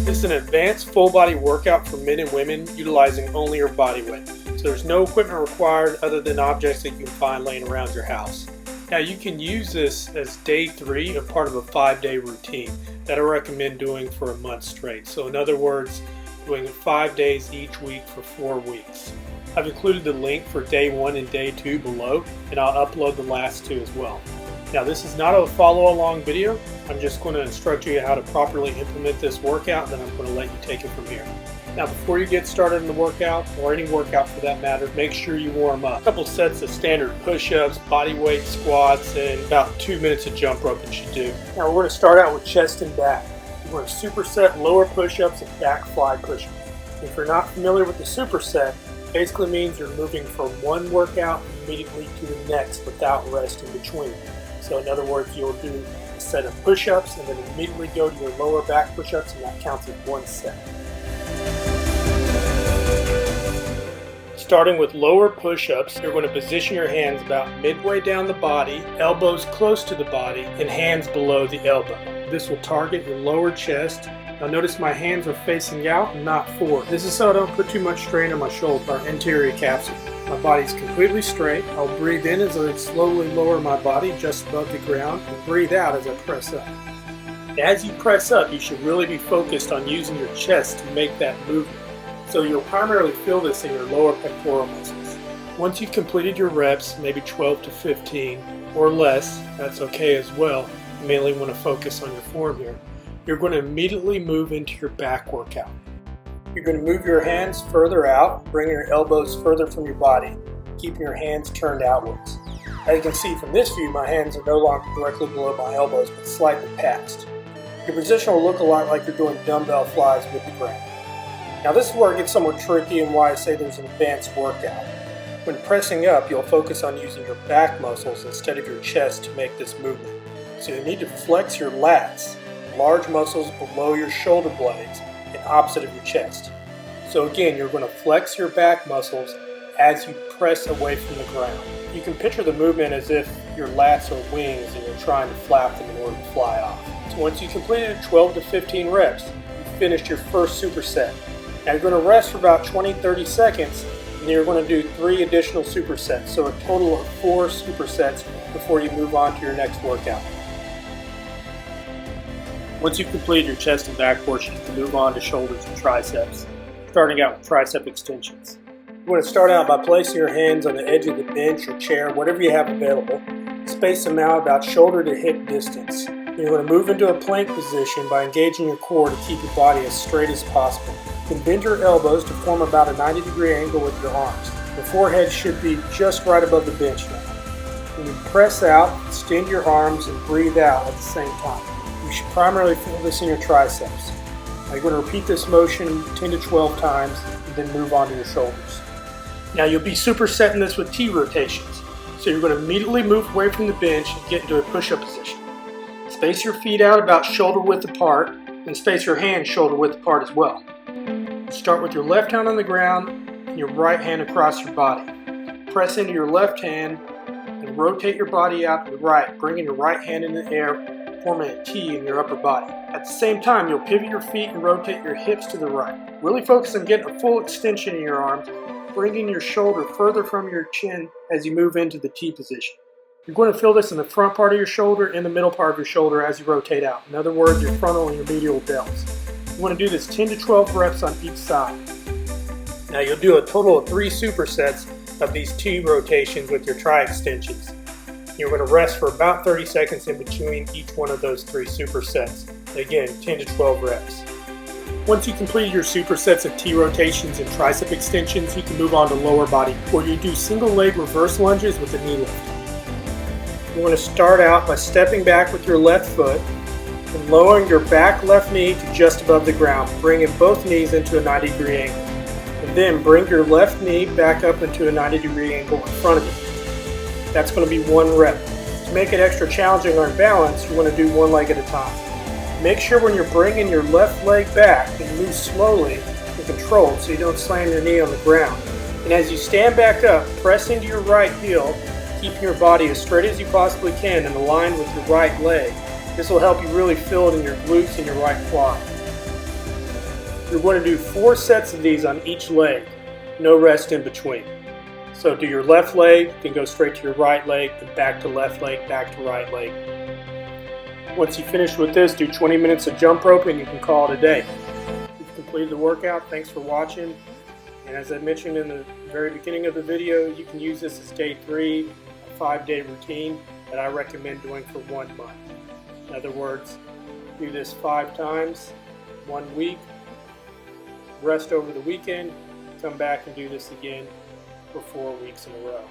This is an advanced full body workout for men and women utilizing only your body weight. So there's no equipment required other than objects that you can find laying around your house. Now you can use this as day 3 of part of a 5-day routine that I recommend doing for a month straight. So in other words, doing it 5 days each week for 4 weeks. I've included the link for day 1 and day 2 below, and I'll upload the last 2 as well. Now this is not a follow along video. I'm just going to instruct you how to properly implement this workout, and then I'm going to let you take it from here. Now before you get started in the workout, or any workout for that matter, make sure you warm up. A couple sets of standard push-ups, body weight squats, and about 2 minutes of jump rope you should do. Now we're going to start out with chest and back. We're going to superset lower push-ups and back fly push-ups. If you're not familiar with the superset, it basically means you're moving from one workout immediately to the next without rest in between. So in other words, you'll do a set of push-ups and then immediately go to your lower back push-ups, and that counts as one set. Starting with lower push-ups, you're going to position your hands about midway down the body, elbows close to the body, and hands below the elbow. This will target your lower chest. Now notice my hands are facing out and not forward. This is so I don't put too much strain on my shoulder, our anterior capsule. My body's completely straight. I'll breathe in as I slowly lower my body just above the ground, and breathe out as I press up. As you press up, you should really be focused on using your chest to make that movement. So you'll primarily feel this in your lower pectoral muscles. Once you've completed your reps, maybe 12 to 15 or less, that's okay as well. You mainly want to focus on your form here. You're going to immediately move into your back workout. You're going to move your hands further out, bring your elbows further from your body, keeping your hands turned outwards. As you can see from this view, my hands are no longer directly below my elbows, but slightly past. Your position will look a lot like you're doing dumbbell flies with the ground. Now this is where it gets somewhat tricky and why I say there's an advanced workout. When pressing up, you'll focus on using your back muscles instead of your chest to make this movement. So you need to flex your lats, large muscles below your shoulder blades and opposite of your chest. So again, you're going to flex your back muscles as you press away from the ground. You can picture the movement as if your lats are wings and you're trying to flap them in order to fly off. So once you completed 12 to 15 reps, you finished your first superset. Now you're going to rest for about 20-30 seconds, and then you're going to do 3 additional supersets, so a total of 4 supersets before you move on to your next workout. Once you've completed your chest and back portion, you can move on to shoulders and triceps, starting out with tricep extensions. You want to start out by placing your hands on the edge of the bench or chair, whatever you have available. Space them out about shoulder to hip distance. You're going to move into a plank position by engaging your core to keep your body as straight as possible. You can bend your elbows to form about a 90-degree angle with your arms. The forehead should be just right above the bench now. When you press out, extend your arms and breathe out at the same time. You should primarily feel this in your triceps. Now you're going to repeat this motion 10 to 12 times and then move on to your shoulders. Now you'll be supersetting this with T rotations. So you're going to immediately move away from the bench and get into a push-up position. Space your feet out about shoulder width apart and space your hands shoulder width apart as well. Start with your left hand on the ground and your right hand across your body. Press into your left hand and rotate your body out to the right, bringing your right hand in the air, forming a T in your upper body. At the same time, you'll pivot your feet and rotate your hips to the right. Really focus on getting a full extension in your arms, bringing your shoulder further from your chin as you move into the T position. You're going to feel this in the front part of your shoulder and the middle part of your shoulder as you rotate out. In other words, your frontal and your medial delts. You want to do this 10 to 12 reps on each side. Now you'll do a total of 3 supersets of these T rotations with your tri extensions. You're going to rest for about 30 seconds in between each one of those 3 supersets. Again, 10 to 12 reps. Once you complete your supersets of T rotations and tricep extensions, you can move on to lower body, where you do single leg reverse lunges with a knee lift. You want to start out by stepping back with your left foot and lowering your back left knee to just above the ground, bringing both knees into a 90-degree angle. And then bring your left knee back up into a 90-degree angle in front of you. That's going to be 1 rep. To make it extra challenging on balance, you want to do 1 leg at a time. Make sure when you're bringing your left leg back that you move slowly and controlled so you don't slam your knee on the ground. And as you stand back up, press into your right heel, keeping your body as straight as you possibly can and aligned with your right leg. This will help you really feel it in your glutes and your right quad. You're going to do 4 sets of these on each leg, no rest in between. So do your left leg, then go straight to your right leg, then back to left leg, back to right leg. Once you finish with this, do 20 minutes of jump rope and you can call it a day. You've completed the workout. Thanks for watching. And as I mentioned in the very beginning of the video, you can use this as day 3, a 5-day routine that I recommend doing for 1 month. In other words, do this 5 times, 1 week, rest over the weekend, come back and do this again for 4 weeks in a row.